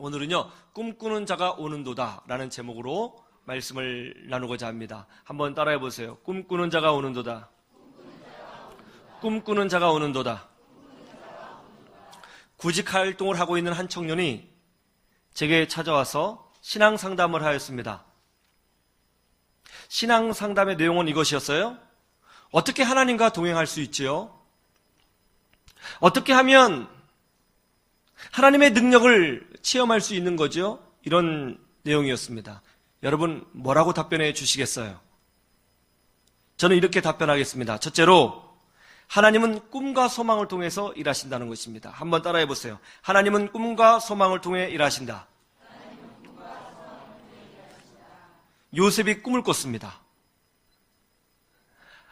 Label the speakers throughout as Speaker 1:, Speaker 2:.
Speaker 1: 오늘은요, 꿈꾸는 자가 오는도다 라는 제목으로 말씀을 나누고자 합니다. 한번 따라해 보세요. 꿈꾸는 자가 오는도다. 꿈꾸는 자가 오는도다. 구직 활동을 하고 있는 한 청년이 제게 찾아와서 신앙 상담을 하였습니다. 신앙 상담의 내용은 이것이었어요. 어떻게 하나님과 동행할 수 있지요? 어떻게 하면 하나님의 능력을 체험할 수 있는 거죠? 이런 내용이었습니다. 여러분, 뭐라고 답변해 주시겠어요? 저는 이렇게 답변하겠습니다. 첫째로, 하나님은 꿈과 소망을 통해서 일하신다는 것입니다. 한번 따라해 보세요. 하나님은 꿈과 소망을 통해 일하신다. 요셉이 꿈을 꿨습니다.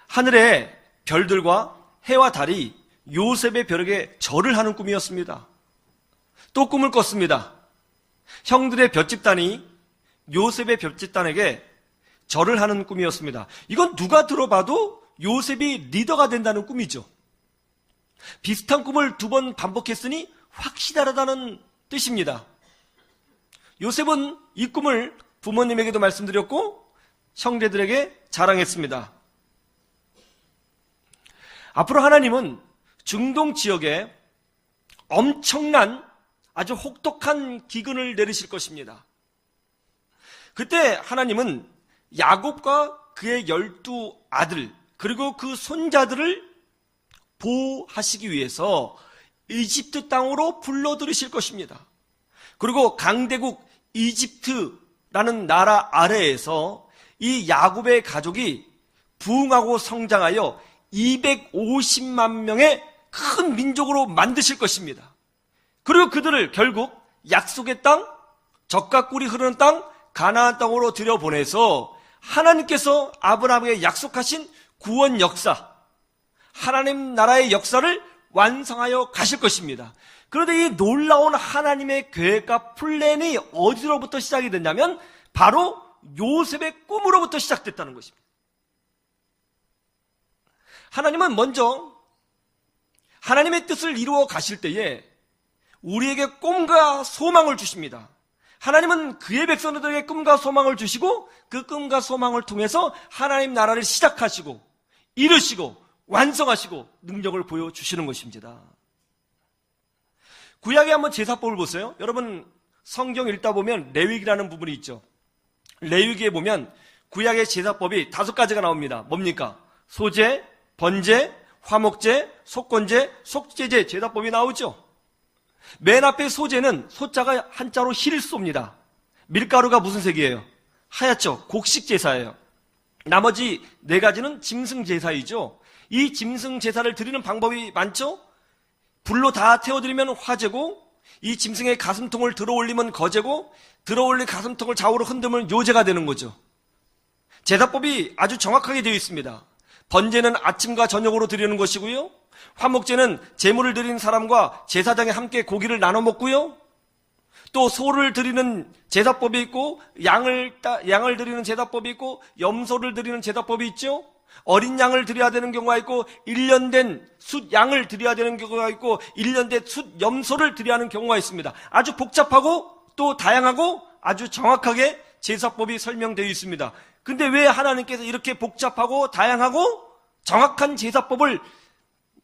Speaker 1: 하늘의 별들과 해와 달이 요셉의 벼락에 절을 하는 꿈이었습니다. 또 꿈을 꿨습니다. 형들의 볏집단이 요셉의 볏집단에게 절을 하는 꿈이었습니다. 이건 누가 들어봐도 요셉이 리더가 된다는 꿈이죠. 비슷한 꿈을 2번 반복했으니 확실하다는 뜻입니다. 요셉은 이 꿈을 부모님에게도 말씀드렸고 형제들에게 자랑했습니다. 앞으로 하나님은 중동 지역에 엄청난 아주 혹독한 기근을 내리실 것입니다. 그때 하나님은 야곱과 그의 12아들 그리고 그 손자들을 보호하시기 위해서 이집트 땅으로 불러들이실 것입니다. 그리고 강대국 이집트라는 나라 아래에서 이 야곱의 가족이 부흥하고 성장하여 250만 명의 큰 민족으로 만드실 것입니다. 그리고 그들을 결국 약속의 땅, 젖과 꿀이 흐르는 땅, 가나안 땅으로 들여보내서 하나님께서 아브라함에게 약속하신 구원 역사, 하나님 나라의 역사를 완성하여 가실 것입니다. 그런데 이 놀라운 하나님의 계획과 플랜이 어디로부터 시작이 됐냐면 바로 요셉의 꿈으로부터 시작됐다는 것입니다. 하나님은 먼저 하나님의 뜻을 이루어 가실 때에 우리에게 꿈과 소망을 주십니다. 하나님은 그의 백성들에게 꿈과 소망을 주시고 그 꿈과 소망을 통해서 하나님 나라를 시작하시고 이루시고 완성하시고 능력을 보여주시는 것입니다. 구약에 한번 제사법을 보세요. 여러분 성경 읽다 보면 레위기라는 부분이 있죠. 레위기에 보면 구약의 제사법이 5가지가 나옵니다. 뭡니까? 소제, 번제, 화목제, 속건제, 속죄제 제사법이 나오죠. 맨 앞에 소제는 소자가 한자로 힐소입니다. 밀가루가 무슨 색이에요? 하얗죠. 곡식 제사예요. 나머지 4가지는 짐승 제사이죠. 이 짐승 제사를 드리는 방법이 많죠. 불로 다 태워드리면 화제고, 이 짐승의 가슴통을 들어올리면 거제고, 들어올린 가슴통을 좌우로 흔들면 요제가 되는 거죠. 제사법이 아주 정확하게 되어 있습니다. 번제는 아침과 저녁으로 드리는 것이고요. 화목제는 제물을 드리는 사람과 제사장이 함께 고기를 나눠 먹고요. 또 소를 드리는 제사법이 있고 양을 드리는 제사법이 있고 염소를 드리는 제사법이 있죠. 어린 양을 드려야 되는 경우가 있고 1년 된 숫 양을 드려야 되는 경우가 있고 1년 된 숫 염소를 드려야 하는 경우가 있습니다. 아주 복잡하고 또 다양하고 아주 정확하게 제사법이 설명되어 있습니다. 근데 왜 하나님께서 이렇게 복잡하고 다양하고 정확한 제사법을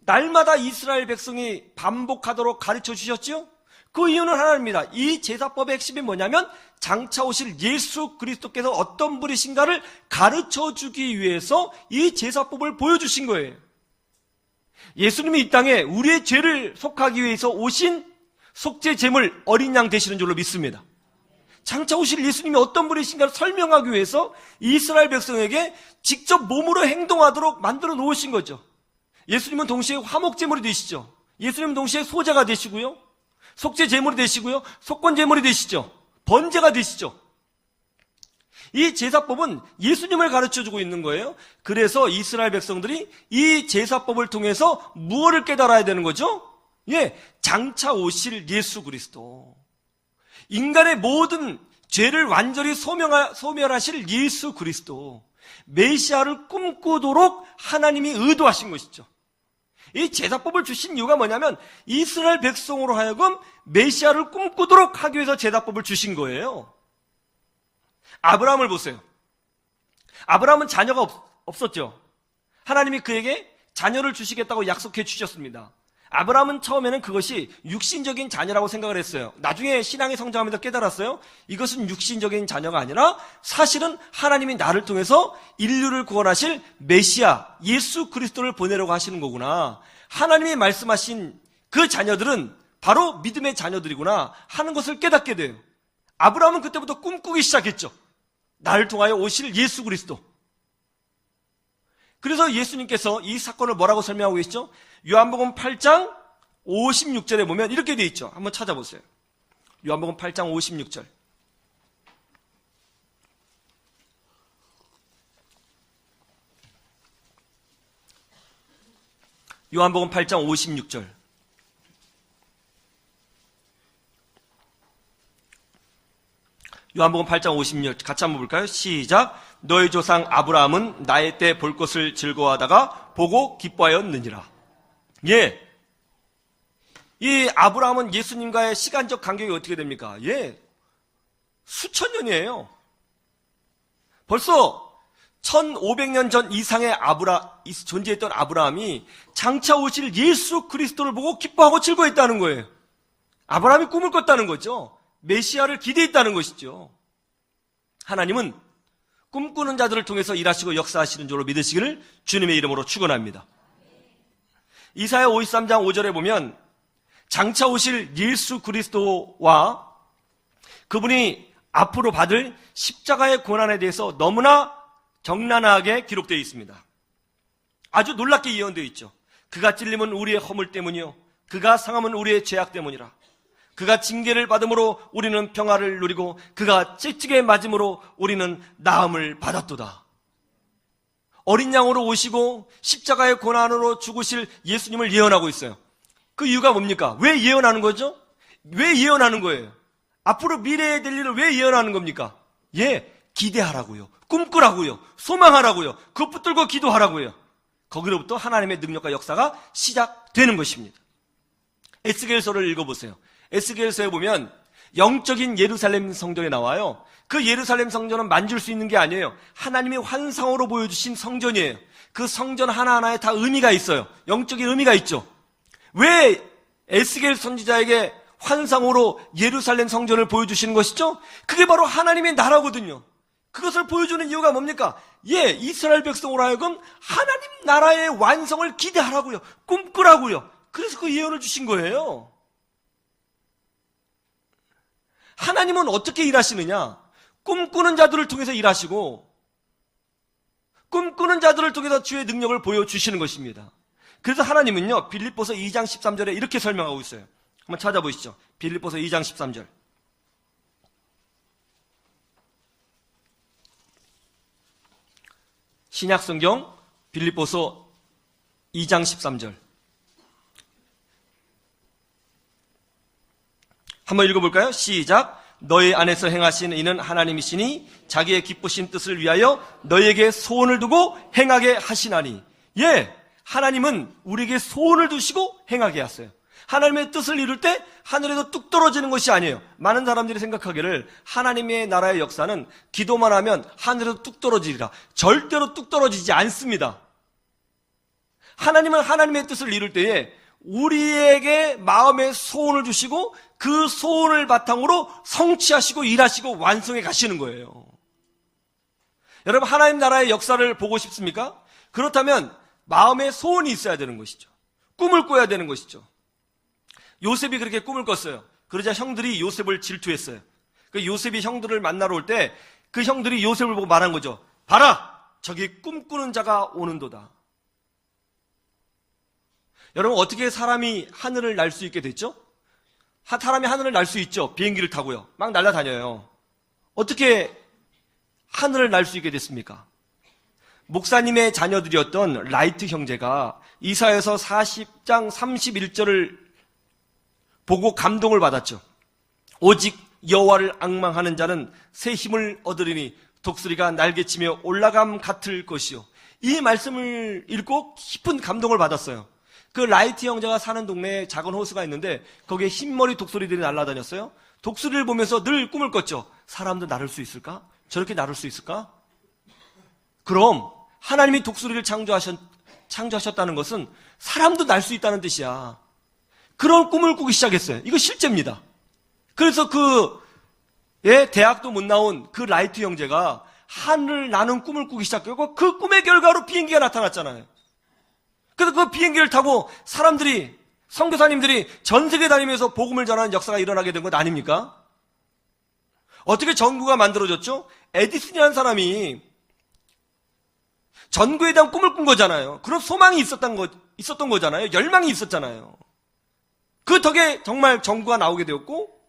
Speaker 1: 날마다 이스라엘 백성이 반복하도록 가르쳐 주셨죠? 그 이유는 하나입니다. 이 제사법의 핵심이 뭐냐면 장차 오실 예수 그리스도께서 어떤 분이신가를 가르쳐 주기 위해서 이 제사법을 보여주신 거예요. 예수님이 이 땅에 우리의 죄를 속하기 위해서 오신 속죄 제물 어린 양 되시는 줄로 믿습니다. 장차 오실 예수님이 어떤 분이신가를 설명하기 위해서 이스라엘 백성에게 직접 몸으로 행동하도록 만들어 놓으신 거죠. 예수님은 동시에 화목제물이 되시죠. 예수님은 동시에 소제가 되시고요. 속죄제물이 되시고요. 속건제물이 되시죠. 번제가 되시죠. 이 제사법은 예수님을 가르쳐주고 있는 거예요. 그래서 이스라엘 백성들이 이 제사법을 통해서 무엇을 깨달아야 되는 거죠? 장차 오실 예수 그리스도. 인간의 모든 죄를 완전히 소멸하실 예수 그리스도. 메시아를 꿈꾸도록 하나님이 의도하신 것이죠. 이 제사법을 주신 이유가 뭐냐면 이스라엘 백성으로 하여금 메시아를 꿈꾸도록 하기 위해서 제사법을 주신 거예요. 아브라함을 보세요. 아브라함은 자녀가 없었죠. 하나님이 그에게 자녀를 주시겠다고 약속해 주셨습니다. 아브라함은 처음에는 그것이 육신적인 자녀라고 생각을 했어요. 나중에 신앙이 성장하면서 깨달았어요. 이것은 육신적인 자녀가 아니라 사실은 하나님이 나를 통해서 인류를 구원하실 메시아 예수 그리스도를 보내려고 하시는 거구나. 하나님이 말씀하신 그 자녀들은 바로 믿음의 자녀들이구나 하는 것을 깨닫게 돼요. 아브라함은 그때부터 꿈꾸기 시작했죠. 나를 통하여 오실 예수 그리스도. 그래서 예수님께서 이 사건을 뭐라고 설명하고 계시죠? 요한복음 8장 56절에 보면 이렇게 되어 있죠. 한번 찾아보세요. 요한복음 8장 56절. 요한복음 8장 56절. 요한복음 8장 56절 같이 한번 볼까요? 시작. 너희 조상 아브라함은 나의 때 볼 것을 즐거워하다가 보고 기뻐하였느니라. 예. 이 아브라함은 예수님과의 시간적 간격이 어떻게 됩니까? 예. 수천 년이에요. 벌써 1500년 전 이상의 존재했던 아브라함이 장차 오실 예수 그리스도를 보고 기뻐하고 즐거워했다는 거예요. 아브라함이 꿈을 꿨다는 거죠. 메시아를 기대했다는 것이죠. 하나님은 꿈꾸는 자들을 통해서 일하시고 역사하시는 줄로 믿으시기를 주님의 이름으로 축원합니다. 이사야 53장 5절에 보면 장차 오실 예수 그리스도와 그분이 앞으로 받을 십자가의 고난에 대해서 너무나 적나라하게 기록되어 있습니다. 아주 놀랍게 예언되어 있죠. 그가 찔림은 우리의 허물 때문이요 그가 상함은 우리의 죄악 때문이라. 그가 징계를 받음으로 우리는 평화를 누리고 그가 찌찌게 맞음으로 우리는 나음을 받았도다. 어린 양으로 오시고 십자가의 고난으로 죽으실 예수님을 예언하고 있어요. 그 이유가 뭡니까? 왜 예언하는 거죠? 왜 예언하는 거예요? 앞으로 미래에 될 일을 왜 예언하는 겁니까? 예, 기대하라고요. 꿈꾸라고요. 소망하라고요. 그것 붙들고 기도하라고요. 거기로부터 하나님의 능력과 역사가 시작되는 것입니다. 에스겔서를 읽어보세요. 에스겔서에 보면 영적인 예루살렘 성전에 나와요. 그 예루살렘 성전은 만질 수 있는 게 아니에요. 하나님이 환상으로 보여주신 성전이에요. 그 성전 하나하나에 다 의미가 있어요. 영적인 의미가 있죠. 왜 에스겔 선지자에게 환상으로 예루살렘 성전을 보여주시는 것이죠? 그게 바로 하나님의 나라거든요. 그것을 보여주는 이유가 뭡니까? 예, 이스라엘 백성으로 하여금 하나님 나라의 완성을 기대하라고요. 꿈꾸라고요. 그래서 그 예언을 주신 거예요. 하나님은 어떻게 일하시느냐? 꿈꾸는 자들을 통해서 일하시고 꿈꾸는 자들을 통해서 주의 능력을 보여주시는 것입니다. 그래서 하나님은요, 빌립보서 2장 13절에 이렇게 설명하고 있어요. 한번 찾아보시죠. 빌립보서 2장 13절. 신약성경 빌립보서 2장 13절. 한번 읽어볼까요? 시작. 너희 안에서 행하신 이는 하나님이시니 자기의 기쁘신 뜻을 위하여 너희에게 소원을 두고 행하게 하시나니. 예, 하나님은 우리에게 소원을 두시고 행하게 하세요. 하나님의 뜻을 이룰 때 하늘에서 뚝 떨어지는 것이 아니에요. 많은 사람들이 생각하기를 하나님의 나라의 역사는 기도만 하면 하늘에서 뚝 떨어지리라. 절대로 뚝 떨어지지 않습니다. 하나님은 하나님의 뜻을 이룰 때에 우리에게 마음의 소원을 주시고 그 소원을 바탕으로 성취하시고 일하시고 완성해 가시는 거예요. 여러분, 하나님 나라의 역사를 보고 싶습니까? 그렇다면 마음의 소원이 있어야 되는 것이죠. 꿈을 꿔야 되는 것이죠. 요셉이 그렇게 꿈을 꿨어요. 그러자 형들이 요셉을 질투했어요. 그 요셉이 형들을 만나러 올 때 그 형들이 요셉을 보고 말한 거죠. 봐라! 저기 꿈꾸는 자가 오는도다. 여러분, 어떻게 사람이 하늘을 날 수 있게 됐죠? 사람이 하늘을 날 수 있죠. 비행기를 타고요. 막 날아다녀요. 어떻게 하늘을 날 수 있게 됐습니까? 목사님의 자녀들이었던 라이트 형제가 이사야서 40장 31절을 보고 감동을 받았죠. 오직 여호와를 앙망하는 자는 새 힘을 얻으리니 독수리가 날개치며 올라감 같을 것이요. 이 말씀을 읽고 깊은 감동을 받았어요. 그 라이트 형제가 사는 동네에 작은 호수가 있는데 거기에 흰머리 독수리들이 날아다녔어요. 독수리를 보면서 늘 꿈을 꿨죠. 사람도 나를 수 있을까? 저렇게 나를 수 있을까? 그럼 하나님이 독수리를 창조하셨다는 것은 사람도 날 수 있다는 뜻이야. 그런 꿈을 꾸기 시작했어요. 이거 실제입니다. 그래서 대학도 못 나온 그 라이트 형제가 하늘을 나는 꿈을 꾸기 시작했고 그 꿈의 결과로 비행기가 나타났잖아요. 그래서 그 비행기를 타고 사람들이, 선교사님들이 전 세계 다니면서 복음을 전하는 역사가 일어나게 된 것 아닙니까? 어떻게 전구가 만들어졌죠? 에디슨이라는 사람이 전구에 대한 꿈을 꾼 거잖아요. 그런 소망이 있었던 거잖아요. 열망이 있었잖아요. 그 덕에 정말 전구가 나오게 되었고,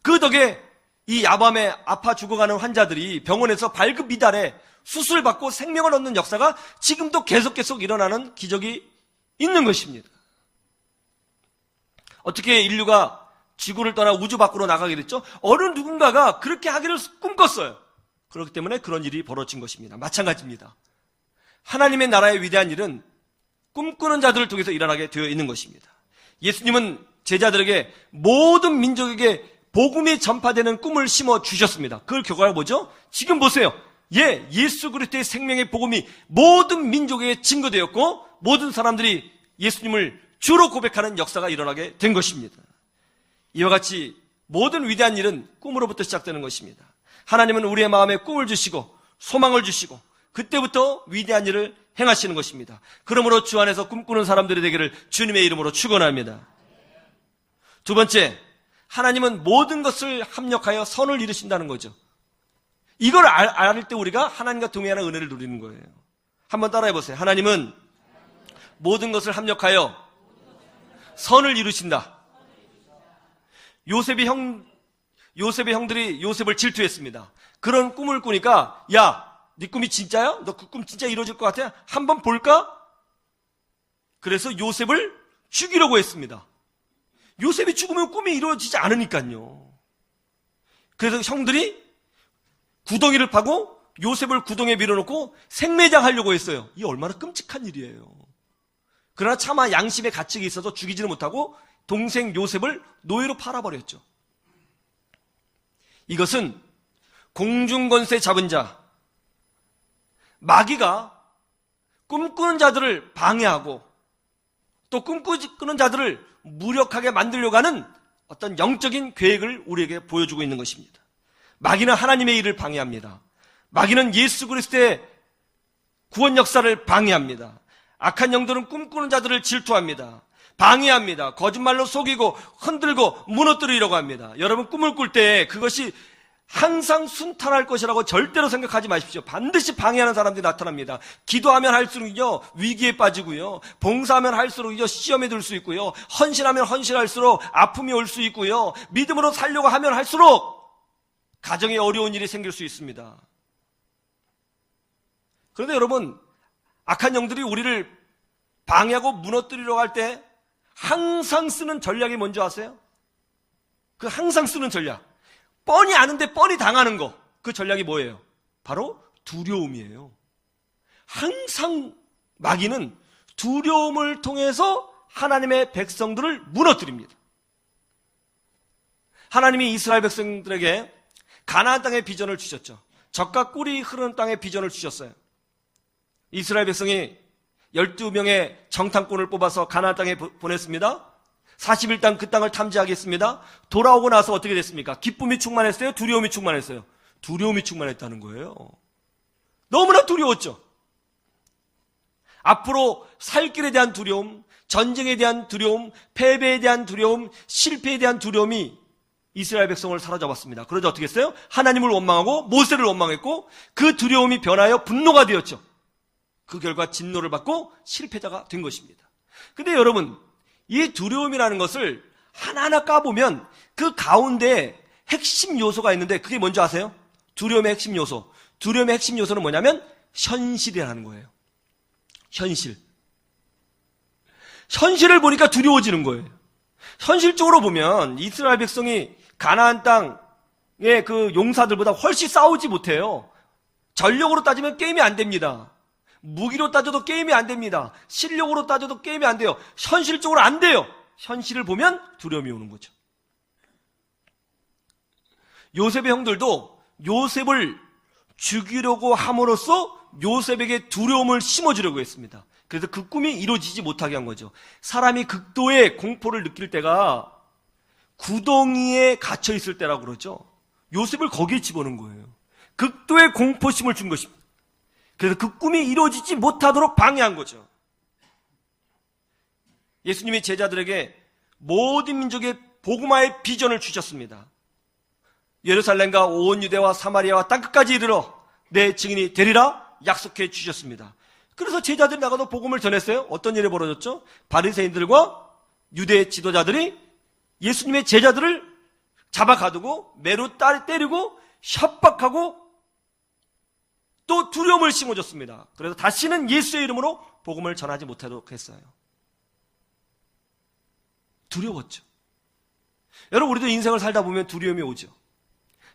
Speaker 1: 그 덕에 이 야밤에 아파 죽어가는 환자들이 병원에서 발급 미달에 수술을 받고 생명을 얻는 역사가 지금도 계속 일어나는 기적이 있는 것입니다. 어떻게 인류가 지구를 떠나 우주 밖으로 나가게 됐죠? 어느 누군가가 그렇게 하기를 꿈꿨어요. 그렇기 때문에 그런 일이 벌어진 것입니다. 마찬가지입니다. 하나님의 나라의 위대한 일은 꿈꾸는 자들을 통해서 일어나게 되어 있는 것입니다. 예수님은 제자들에게 모든 민족에게 복음이 전파되는 꿈을 심어 주셨습니다. 그 결과가 뭐죠? 지금 보세요. 예수 그리스도의 생명의 복음이 모든 민족에게 증거되었고 모든 사람들이 예수님을 주로 고백하는 역사가 일어나게 된 것입니다. 이와 같이 모든 위대한 일은 꿈으로부터 시작되는 것입니다. 하나님은 우리의 마음에 꿈을 주시고 소망을 주시고 그때부터 위대한 일을 행하시는 것입니다. 그러므로 주 안에서 꿈꾸는 사람들이 되기를 주님의 이름으로 축원합니다. 두 번째, 하나님은 모든 것을 합력하여 선을 이루신다는 거죠. 이걸 알 때 우리가 하나님과 동행하는 은혜를 누리는 거예요. 한번 따라해 보세요. 하나님은 모든 것을 합력하여 선을 이루신다. 요셉의 형들이 요셉을 질투했습니다. 그런 꿈을 꾸니까 야, 네 꿈이 진짜야? 너 그 꿈 진짜 이루어질 것 같아? 한번 볼까? 그래서 요셉을 죽이려고 했습니다. 요셉이 죽으면 꿈이 이루어지지 않으니까요. 그래서 형들이 구덩이를 파고 요셉을 구덩이에 밀어놓고 생매장 하려고 했어요. 이게 얼마나 끔찍한 일이에요. 그러나 차마 양심의 가책이 있어서 죽이지는 못하고 동생 요셉을 노예로 팔아버렸죠. 이것은 공중권세 잡은 자, 마귀가 꿈꾸는 자들을 방해하고 또 꿈꾸는 자들을 무력하게 만들려고 하는 어떤 영적인 계획을 우리에게 보여주고 있는 것입니다. 마귀는 하나님의 일을 방해합니다. 마귀는 예수 그리스도의 구원 역사를 방해합니다. 악한 영들은 꿈꾸는 자들을 질투합니다. 방해합니다. 거짓말로 속이고 흔들고 무너뜨리려고 합니다. 여러분 꿈을 꿀 때 그것이 항상 순탄할 것이라고 절대로 생각하지 마십시오. 반드시 방해하는 사람들이 나타납니다. 기도하면 할수록요 위기에 빠지고요, 봉사하면 할수록요 시험에 들 수 있고요, 헌신하면 헌신할수록 아픔이 올 수 있고요, 믿음으로 살려고 하면 할수록 가정에 어려운 일이 생길 수 있습니다. 그런데 여러분, 악한 영들이 우리를 방해하고 무너뜨리려고 할 때 항상 쓰는 전략이 뭔지 아세요? 그 항상 쓰는 전략, 뻔히 아는데 뻔히 당하는 거, 그 전략이 뭐예요? 바로 두려움이에요. 항상 마귀는 두려움을 통해서 하나님의 백성들을 무너뜨립니다. 하나님이 이스라엘 백성들에게 가나안 땅의 비전을 주셨죠. 젖과 꿀이 흐르는 땅의 비전을 주셨어요. 이스라엘 백성이 12명의 정탐꾼을 뽑아서 가나안 땅에 보냈습니다. 40일 땅 그 땅을 탐지하겠습니다. 돌아오고 나서 어떻게 됐습니까? 기쁨이 충만했어요? 두려움이 충만했어요? 두려움이 충만했다는 거예요. 너무나 두려웠죠. 앞으로 살 길에 대한 두려움, 전쟁에 대한 두려움, 패배에 대한 두려움, 실패에 대한 두려움이 이스라엘 백성을 사로잡았습니다. 그러자 어떻게 했어요? 하나님을 원망하고 모세를 원망했고 그 두려움이 변하여 분노가 되었죠. 그 결과 진노를 받고 실패자가 된 것입니다. 근데 여러분, 이 두려움이라는 것을 하나하나 까보면 그 가운데 핵심 요소가 있는데 그게 뭔지 아세요? 두려움의 핵심 요소. 두려움의 핵심 요소는 뭐냐면 현실이라는 거예요. 현실. 현실을 보니까 두려워지는 거예요. 현실적으로 보면 이스라엘 백성이 가나안 땅의 그 용사들보다 훨씬 싸우지 못해요. 전력으로 따지면 게임이 안 됩니다. 무기로 따져도 게임이 안 됩니다. 실력으로 따져도 게임이 안 돼요. 현실적으로 안 돼요. 현실을 보면 두려움이 오는 거죠. 요셉의 형들도 요셉을 죽이려고 함으로써 요셉에게 두려움을 심어주려고 했습니다. 그래서 그 꿈이 이루어지지 못하게 한 거죠. 사람이 극도의 공포를 느낄 때가 구덩이에 갇혀 있을 때라고 그러죠. 요셉을 거기에 집어넣은 거예요. 극도의 공포심을 준 것입니다. 그래서 그 꿈이 이루어지지 못하도록 방해한 거죠. 예수님이 제자들에게 모든 민족의 복음화의 비전을 주셨습니다. 예루살렘과 온 유대와 사마리아와 땅끝까지 이르러 내 증인이 되리라 약속해 주셨습니다. 그래서 제자들이 나가서 복음을 전했어요. 어떤 일이 벌어졌죠? 바리새인들과 유대 지도자들이 예수님의 제자들을 잡아가두고 매로 때리고 협박하고 또 두려움을 심어줬습니다. 그래서 다시는 예수의 이름으로 복음을 전하지 못하도록 했어요. 두려웠죠. 여러분, 우리도 인생을 살다 보면 두려움이 오죠.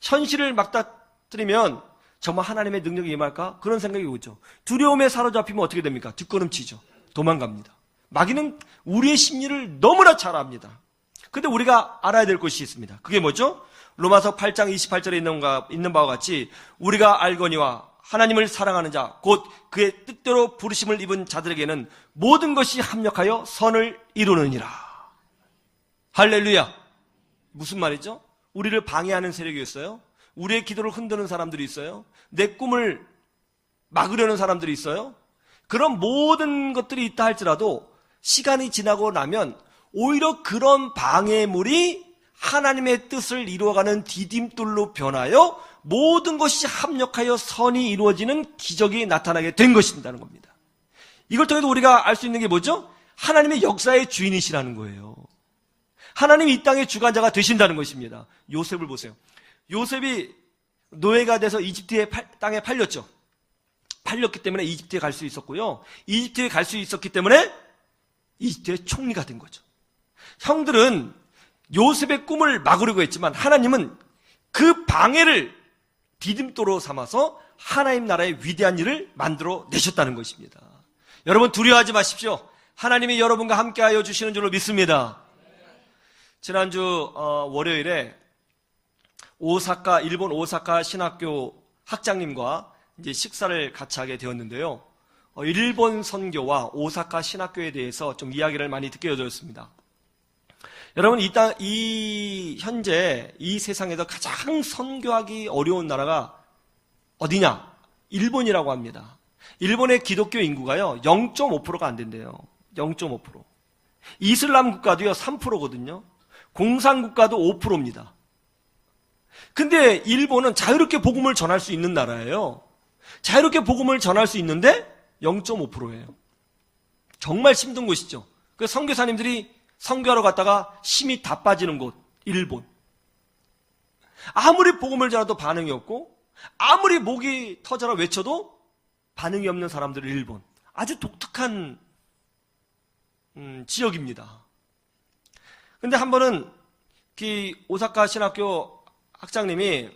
Speaker 1: 현실을 맞닥뜨리면 정말 하나님의 능력이 임할까? 그런 생각이 오죠. 두려움에 사로잡히면 어떻게 됩니까? 뒷걸음치죠. 도망갑니다. 마귀는 우리의 심리를 너무나 잘 압니다. 근데 우리가 알아야 될 것이 있습니다. 그게 뭐죠? 로마서 8장 28절에 있는 바와 같이 우리가 알거니와 하나님을 사랑하는 자, 곧 그의 뜻대로 부르심을 입은 자들에게는 모든 것이 합력하여 선을 이루느니라. 할렐루야. 무슨 말이죠? 우리를 방해하는 세력이 있어요. 우리의 기도를 흔드는 사람들이 있어요. 내 꿈을 막으려는 사람들이 있어요. 그런 모든 것들이 있다 할지라도 시간이 지나고 나면 오히려 그런 방해물이 하나님의 뜻을 이루어가는 디딤돌로 변하여 모든 것이 합력하여 선이 이루어지는 기적이 나타나게 된 것이라는 겁니다. 이걸 통해서 우리가 알 수 있는 게 뭐죠? 하나님의 역사의 주인이시라는 거예요. 하나님이 이 땅의 주관자가 되신다는 것입니다. 요셉을 보세요. 요셉이 노예가 돼서 이집트의 땅에 팔렸죠. 팔렸기 때문에 이집트에 갈 수 있었고요. 이집트에 갈 수 있었기 때문에 이집트의 총리가 된 거죠. 형들은 요셉의 꿈을 막으려고 했지만 하나님은 그 방해를 디딤돌로 삼아서 하나님 나라의 위대한 일을 만들어 내셨다는 것입니다. 여러분, 두려워하지 마십시오. 하나님이 여러분과 함께하여 주시는 줄로 믿습니다. 지난주 월요일에 일본 오사카 신학교 학장님과 이제 식사를 같이 하게 되었는데요. 일본 선교와 오사카 신학교에 대해서 좀 이야기를 많이 듣게 되었습니다. 여러분, 현재 이 세상에서 가장 선교하기 어려운 나라가 어디냐? 일본이라고 합니다. 일본의 기독교 인구가요, 0.5%가 안 된대요. 0.5%. 이슬람 국가도요, 3%거든요. 공산국가도 5%입니다. 근데 일본은 자유롭게 복음을 전할 수 있는 나라예요. 자유롭게 복음을 전할 수 있는데 0.5%예요. 정말 힘든 곳이죠. 그래서 선교사님들이 선교하러 갔다가 힘이 다 빠지는 곳, 일본. 아무리 복음을 전해도 반응이 없고 아무리 목이 터져라 외쳐도 반응이 없는 사람들이 일본. 아주 독특한 지역입니다. 근데 한 번은 오사카 신학교 학장님이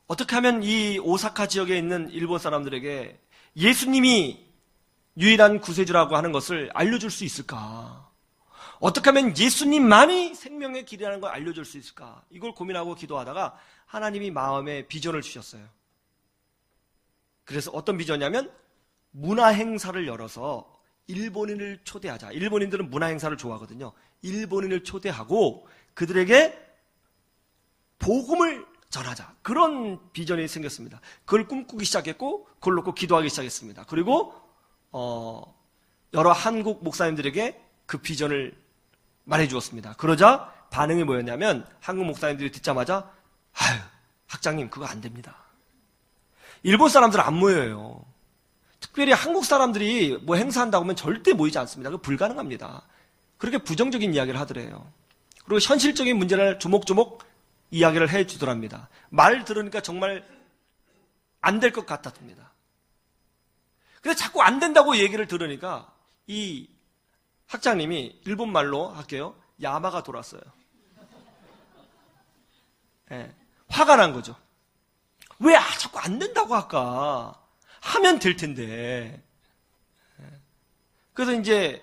Speaker 1: 어떻게 하면 이 오사카 지역에 있는 일본 사람들에게 예수님이 유일한 구세주라고 하는 것을 알려줄 수 있을까? 어떻게 하면 예수님만이 생명의 길이라는 걸 알려줄 수 있을까? 이걸 고민하고 기도하다가 하나님이 마음에 비전을 주셨어요. 그래서 어떤 비전이냐면 문화 행사를 열어서 일본인을 초대하자. 일본인들은 문화 행사를 좋아하거든요. 일본인을 초대하고 그들에게 복음을 전하자. 그런 비전이 생겼습니다. 그걸 꿈꾸기 시작했고 그걸 놓고 기도하기 시작했습니다. 그리고 여러 한국 목사님들에게 그 비전을 말해주었습니다. 그러자 반응이 뭐였냐면 한국 목사님들이 듣자마자 아유, 학장님 그거 안 됩니다. 일본 사람들은 안 모여요. 특별히 한국 사람들이 뭐 행사한다고 하면 절대 모이지 않습니다. 그거 불가능합니다. 그렇게 부정적인 이야기를 하더래요. 그리고 현실적인 문제를 조목조목 이야기를 해주더랍니다. 말 들으니까 정말 안 될 것 같았습니다. 근데 자꾸 안 된다고 얘기를 들으니까 이 학장님이 일본 말로 할게요. 야마가 돌았어요. 네, 화가 난 거죠. 왜 자꾸 안 된다고 할까? 하면 될 텐데. 그래서 이제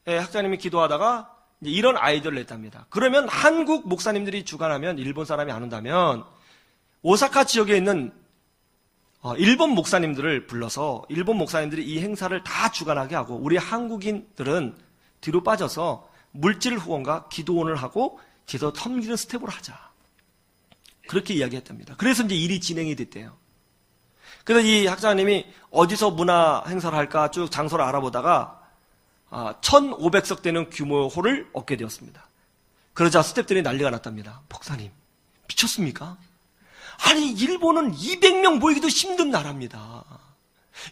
Speaker 1: 학자님이 기도하다가 이제 이런 아이디어를 냈답니다. 그러면 한국 목사님들이 주관하면 일본 사람이 안 온다면 오사카 지역에 있는 일본 목사님들을 불러서 일본 목사님들이 이 행사를 다 주관하게 하고 우리 한국인들은 뒤로 빠져서 물질 후원과 기도원을 하고 제서 섬기는 스텝으로 하자. 그렇게 이야기했답니다. 그래서 이제 일이 진행이 됐대요. 그래서 이 학자님이 어디서 문화 행사를 할까 쭉 장소를 알아보다가 1,500석 되는 규모의 홀을 얻게 되었습니다. 그러자 스태프들이 난리가 났답니다. 목사님, 미쳤습니까? 아니, 일본은 200명 모이기도 힘든 나라입니다.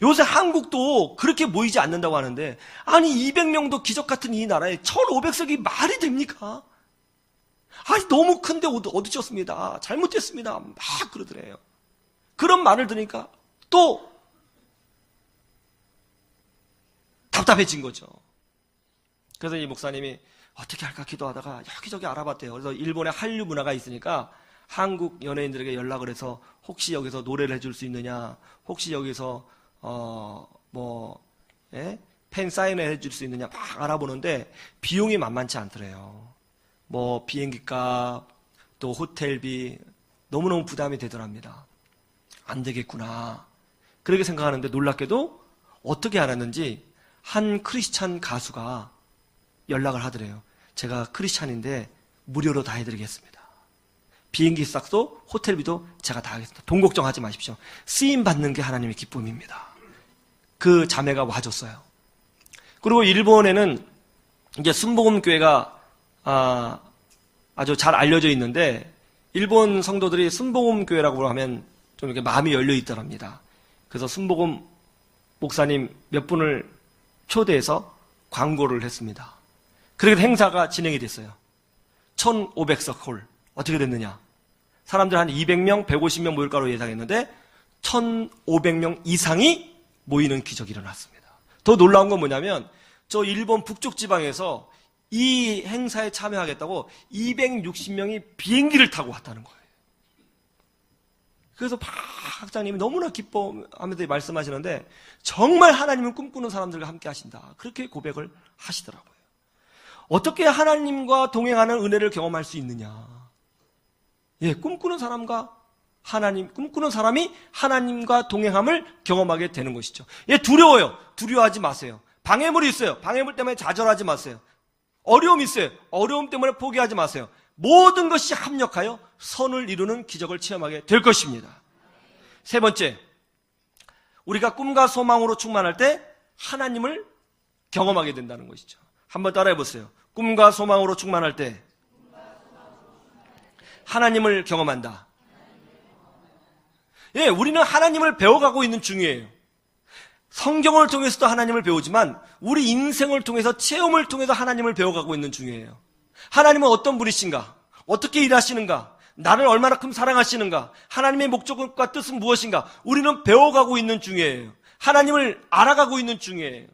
Speaker 1: 요새 한국도 그렇게 모이지 않는다고 하는데, 아니, 200명도 기적 같은 이 나라에 1,500석이 말이 됩니까? 아니, 너무 큰데 어두쳤습니다. 잘못됐습니다. 막 그러더래요. 그런 말을 들으니까 또 답답해진 거죠. 그래서 이 목사님이 어떻게 할까 기도하다가 여기저기 알아봤대요. 그래서 일본에 한류 문화가 있으니까 한국 연예인들에게 연락을 해서 혹시 여기서 노래를 해줄 수 있느냐, 혹시 여기서 팬 사인회 해줄 수 있느냐 막 알아보는데 비용이 만만치 않더래요. 뭐 비행기값, 또 호텔비 너무너무 부담이 되더랍니다. 안 되겠구나. 그렇게 생각하는데 놀랍게도 어떻게 알았는지 한 크리스찬 가수가 연락을 하더래요. 제가 크리스찬인데 무료로 다 해드리겠습니다. 비행기 싹도 호텔비도 제가 다 하겠습니다. 돈 걱정하지 마십시오. 쓰임 받는 게 하나님의 기쁨입니다. 그 자매가 와줬어요. 그리고 일본에는 이제 순복음교회가 아주 잘 알려져 있는데 일본 성도들이 순복음교회라고 하면 좀 이렇게 마음이 열려 있더랍니다. 그래서 순복음 목사님 몇 분을 초대해서 광고를 했습니다. 그렇게 행사가 진행이 됐어요. 1,500석 홀. 어떻게 됐느냐? 사람들 한 200명, 150명 모일 거로 예상했는데 1,500명 이상이 모이는 기적이 일어났습니다. 더 놀라운 건 뭐냐면 저 일본 북쪽 지방에서 이 행사에 참여하겠다고 260명이 비행기를 타고 왔다는 거예요. 그래서 학장님이 너무나 기뻐하면서 말씀하시는데 정말 하나님은 꿈꾸는 사람들과 함께 하신다. 그렇게 고백을 하시더라고요. 어떻게 하나님과 동행하는 은혜를 경험할 수 있느냐? 꿈꾸는 사람이 하나님과 동행함을 경험하게 되는 것이죠. 두려워요. 두려워하지 마세요. 방해물이 있어요. 방해물 때문에 좌절하지 마세요. 어려움이 있어요. 어려움 때문에 포기하지 마세요. 모든 것이 합력하여 선을 이루는 기적을 체험하게 될 것입니다. 세 번째, 우리가 꿈과 소망으로 충만할 때 하나님을 경험하게 된다는 것이죠. 한번 따라해 보세요. 꿈과 소망으로 충만할 때 하나님을 경험한다. 우리는 하나님을 배워가고 있는 중이에요. 성경을 통해서도 하나님을 배우지만 우리 인생을 통해서 체험을 통해서 하나님을 배워가고 있는 중이에요. 하나님은 어떤 분이신가? 어떻게 일하시는가? 나를 얼마나큼 사랑하시는가? 하나님의 목적과 뜻은 무엇인가? 우리는 배워가고 있는 중이에요. 하나님을 알아가고 있는 중이에요.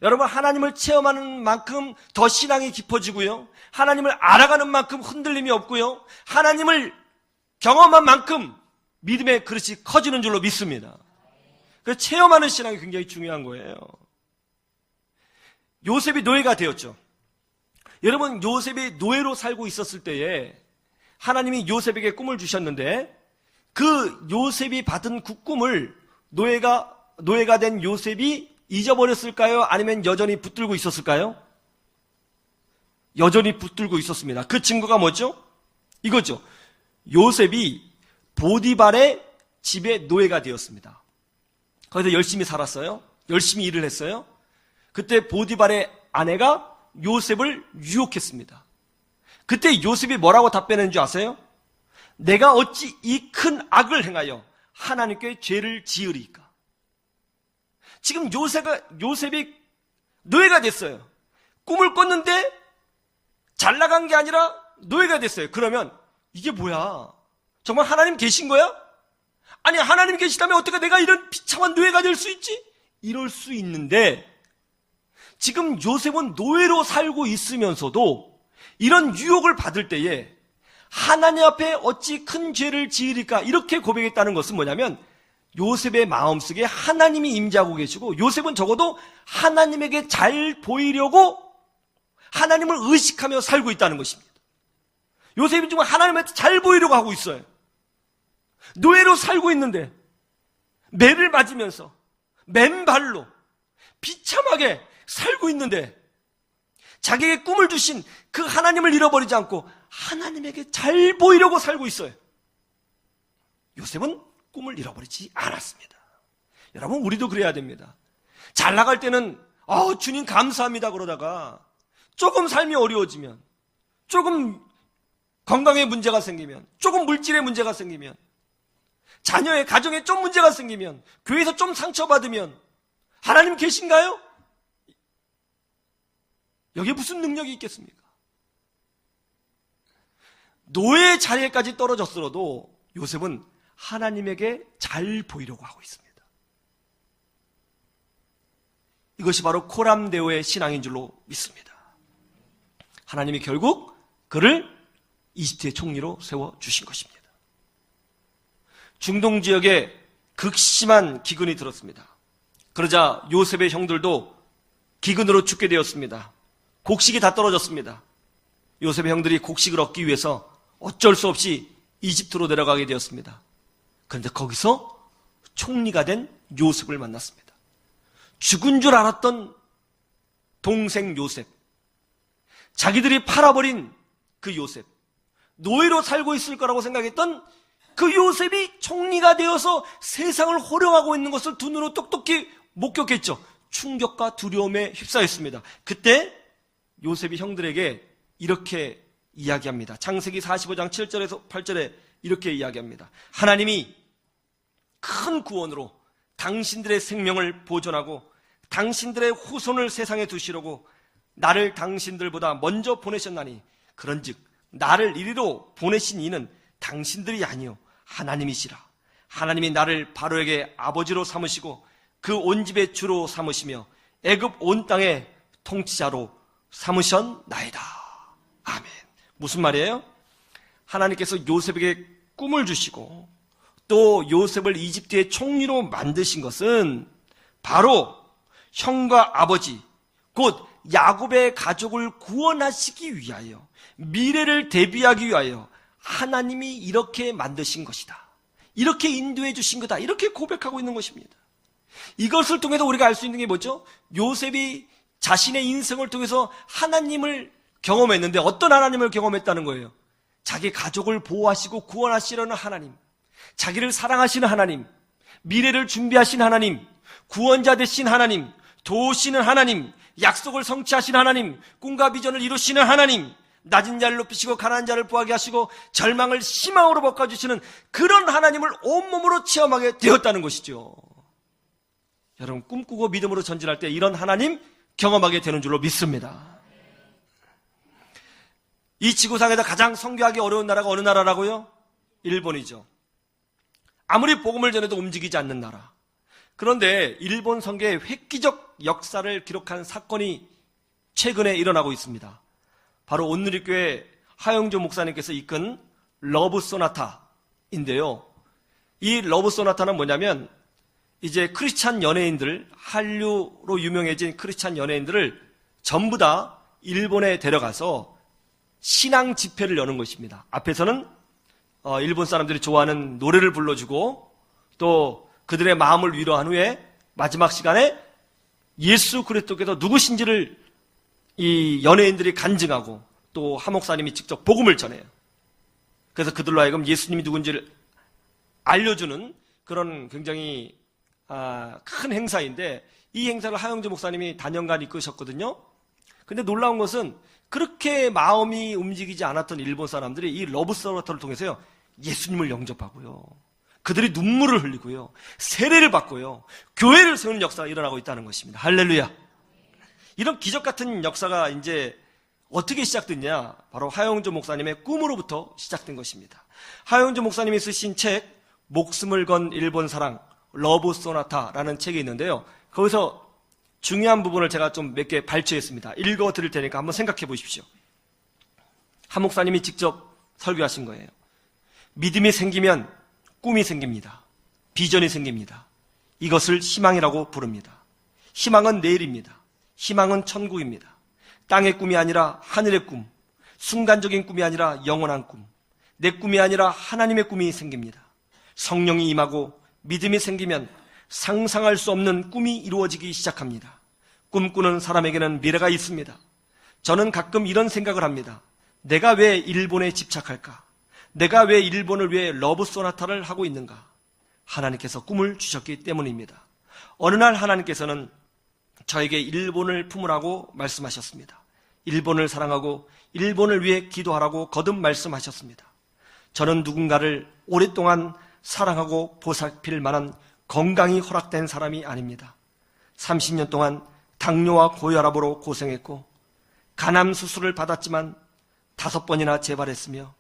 Speaker 1: 여러분, 하나님을 체험하는 만큼 더 신앙이 깊어지고요. 하나님을 알아가는 만큼 흔들림이 없고요. 하나님을 경험한 만큼 믿음의 그릇이 커지는 줄로 믿습니다. 그래서 체험하는 신앙이 굉장히 중요한 거예요. 요셉이 노예가 되었죠. 여러분, 요셉이 노예로 살고 있었을 때에 하나님이 요셉에게 꿈을 주셨는데 그 요셉이 받은 그 꿈을 노예가 된 요셉이 잊어버렸을까요? 아니면 여전히 붙들고 있었을까요? 여전히 붙들고 있었습니다. 그 증거가 뭐죠? 이거죠. 요셉이 보디발의 집에 노예가 되었습니다. 거기서 열심히 살았어요. 열심히 일을 했어요. 그때 보디발의 아내가 요셉을 유혹했습니다. 그때 요셉이 뭐라고 답변했는 줄 아세요? 내가 어찌 이 큰 악을 행하여 하나님께 죄를 지으리까? 지금 요셉이 노예가 됐어요. 꿈을 꿨는데 잘 나간 게 아니라 노예가 됐어요. 그러면 이게 뭐야? 정말 하나님 계신 거야? 아니, 하나님 계시다면 어떻게 내가 이런 비참한 노예가 될 수 있지? 이럴 수 있는데 지금 요셉은 노예로 살고 있으면서도 이런 유혹을 받을 때에 하나님 앞에 어찌 큰 죄를 지으리까 이렇게 고백했다는 것은 뭐냐면 요셉의 마음속에 하나님이 임재하고 계시고 요셉은 적어도 하나님에게 잘 보이려고 하나님을 의식하며 살고 있다는 것입니다. 요셉이 지금 하나님한테 잘 보이려고 하고 있어요. 노예로 살고 있는데 매를 맞으면서 맨발로 비참하게 살고 있는데 자기에게 꿈을 주신 그 하나님을 잃어버리지 않고 하나님에게 잘 보이려고 살고 있어요. 요셉은 꿈을 잃어버리지 않았습니다. 여러분, 우리도 그래야 됩니다. 잘 나갈 때는 주님 감사합니다 그러다가 조금 삶이 어려워지면, 조금 건강에 문제가 생기면, 조금 물질에 문제가 생기면, 자녀의 가정에 좀 문제가 생기면, 교회에서 좀 상처받으면 하나님 계신가요? 여기에 무슨 능력이 있겠습니까? 노예 자리에까지 떨어졌어도 요셉은 하나님에게 잘 보이려고 하고 있습니다. 이것이 바로 코람데오의 신앙인 줄로 믿습니다. 하나님이 결국 그를 이집트의 총리로 세워주신 것입니다. 중동 지역에 극심한 기근이 들었습니다. 그러자 요셉의 형들도 기근으로 죽게 되었습니다. 곡식이 다 떨어졌습니다. 요셉의 형들이 곡식을 얻기 위해서 어쩔 수 없이 이집트로 내려가게 되었습니다. 그런데 거기서 총리가 된 요셉을 만났습니다. 죽은 줄 알았던 동생 요셉, 자기들이 팔아버린 그 요셉, 노예로 살고 있을 거라고 생각했던 그 요셉이 총리가 되어서 세상을 호령하고 있는 것을 두 눈으로 똑똑히 목격했죠. 충격과 두려움에 휩싸였습니다. 그때 요셉이 형들에게 이렇게 이야기합니다. 창세기 45장 7절에서 8절에 이렇게 이야기합니다. 하나님이 큰 구원으로 당신들의 생명을 보존하고 당신들의 후손을 세상에 두시려고 나를 당신들보다 먼저 보내셨나니 그런즉 나를 이리로 보내신 이는 당신들이 아니요 하나님이시라. 하나님이 나를 바로에게 아버지로 삼으시고 그 온 집의 주로 삼으시며 애굽 온 땅의 통치자로 삼으셨나이다. 아멘. 무슨 말이에요? 하나님께서 요셉에게 꿈을 주시고 또 요셉을 이집트의 총리로 만드신 것은 바로 형과 아버지 곧 야곱의 가족을 구원하시기 위하여, 미래를 대비하기 위하여 하나님이 이렇게 만드신 것이다, 이렇게 인도해 주신 거다, 이렇게 고백하고 있는 것입니다. 이것을 통해서 우리가 알 수 있는 게 뭐죠? 요셉이 자신의 인생을 통해서 하나님을 경험했는데 어떤 하나님을 경험했다는 거예요? 자기 가족을 보호하시고 구원하시려는 하나님, 자기를 사랑하시는 하나님, 미래를 준비하신 하나님, 구원자 되신 하나님, 도우시는 하나님, 약속을 성취하신 하나님, 꿈과 비전을 이루시는 하나님, 낮은 자를 높이시고 가난한 자를 부하게 하시고 절망을 희망으로 바꿔주시는 그런 하나님을 온몸으로 체험하게 되었다는 것이죠. 여러분, 꿈꾸고 믿음으로 전진할 때 이런 하나님 경험하게 되는 줄로 믿습니다. 이 지구상에서 가장 선교하기 어려운 나라가 어느 나라라고요? 일본이죠. 아무리 복음을 전해도 움직이지 않는 나라. 그런데 일본 선교의 획기적 역사를 기록한 사건이 최근에 일어나고 있습니다. 바로 온누리교회 하영조 목사님께서 이끈 러브 소나타인데요. 이 러브 소나타는 뭐냐면 이제 크리스찬 연예인들, 한류로 유명해진 크리스찬 연예인들을 전부 다 일본에 데려가서 신앙 집회를 여는 것입니다. 앞에서는 일본 사람들이 좋아하는 노래를 불러주고 또 그들의 마음을 위로한 후에 마지막 시간에 예수 그리스도께서 누구신지를 이 연예인들이 간증하고 또 하 목사님이 직접 복음을 전해요. 그래서 그들로 하여금 예수님이 누군지를 알려주는 그런 굉장히 큰 행사인데, 이 행사를 하영조 목사님이 단연간 이끄셨거든요. 근데 놀라운 것은 그렇게 마음이 움직이지 않았던 일본 사람들이 이 러브 소나타를 통해서요, 예수님을 영접하고요, 그들이 눈물을 흘리고요, 세례를 받고요, 교회를 세우는 역사가 일어나고 있다는 것입니다. 할렐루야. 이런 기적 같은 역사가 이제 어떻게 시작됐냐? 바로 하영조 목사님의 꿈으로부터 시작된 것입니다. 하영조 목사님이 쓰신 책 목숨을 건 일본 사랑 러브 소나타라는 책이 있는데요. 거기서 중요한 부분을 제가 좀 몇 개 발췌했습니다. 읽어 드릴 테니까 한번 생각해 보십시오. 하 목사님이 직접 설교하신 거예요. 믿음이 생기면 꿈이 생깁니다. 비전이 생깁니다. 이것을 희망이라고 부릅니다. 희망은 내일입니다. 희망은 천국입니다. 땅의 꿈이 아니라 하늘의 꿈, 순간적인 꿈이 아니라 영원한 꿈, 내 꿈이 아니라 하나님의 꿈이 생깁니다. 성령이 임하고 믿음이 생기면 상상할 수 없는 꿈이 이루어지기 시작합니다. 꿈꾸는 사람에게는 미래가 있습니다. 저는 가끔 이런 생각을 합니다. 내가 왜 일본에 집착할까? 내가 왜 일본을 위해 러브 소나타를 하고 있는가? 하나님께서 꿈을 주셨기 때문입니다. 어느 날 하나님께서는 저에게 일본을 품으라고 말씀하셨습니다. 일본을 사랑하고 일본을 위해 기도하라고 거듭 말씀하셨습니다. 저는 누군가를 오랫동안 사랑하고 보살필 만한 건강이 허락된 사람이 아닙니다. 30년 동안 당뇨와 고혈압으로 고생했고 간암 수술을 받았지만 5번이나 재발했으며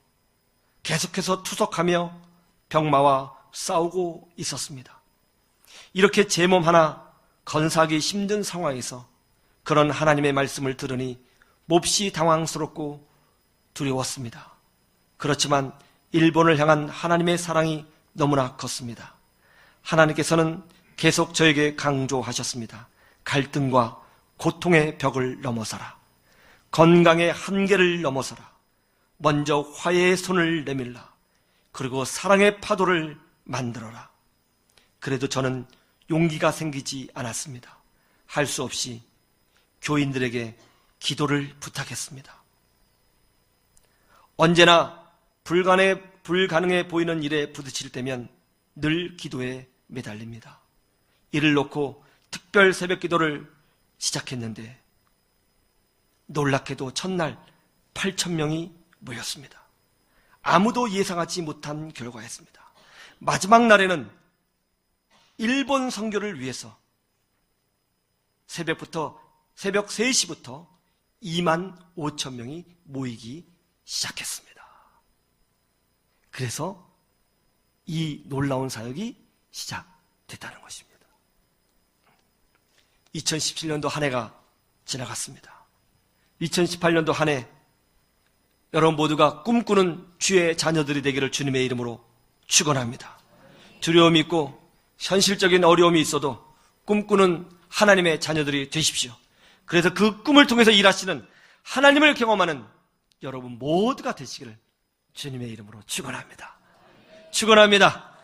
Speaker 1: 계속해서 투석하며 병마와 싸우고 있었습니다. 이렇게 제 몸 하나 건사하기 힘든 상황에서 그런 하나님의 말씀을 들으니 몹시 당황스럽고 두려웠습니다. 그렇지만 일본을 향한 하나님의 사랑이 너무나 컸습니다. 하나님께서는 계속 저에게 강조하셨습니다. 갈등과 고통의 벽을 넘어서라. 건강의 한계를 넘어서라. 먼저 화해의 손을 내밀라. 그리고 사랑의 파도를 만들어라. 그래도 저는 용기가 생기지 않았습니다. 할 수 없이 교인들에게 기도를 부탁했습니다. 언제나 불가능해 보이는 일에 부딪힐 때면 늘 기도에 매달립니다. 이를 놓고 특별 새벽 기도를 시작했는데 놀랍게도 첫날 8,000명이 모였습니다. 아무도 예상하지 못한 결과였습니다. 마지막 날에는 일본 선교를 위해서 새벽 3시부터 25,000명이 모이기 시작했습니다. 그래서 이 놀라운 사역이 시작됐다는 것입니다. 2017년도 한 해가 지나갔습니다. 2018년도 한 해 여러분 모두가 꿈꾸는 주의 자녀들이 되기를 주님의 이름으로 축원합니다. 두려움이 있고 현실적인 어려움이 있어도 꿈꾸는 하나님의 자녀들이 되십시오. 그래서 그 꿈을 통해서 일하시는 하나님을 경험하는 여러분 모두가 되시기를 주님의 이름으로 축원합니다. 축원합니다.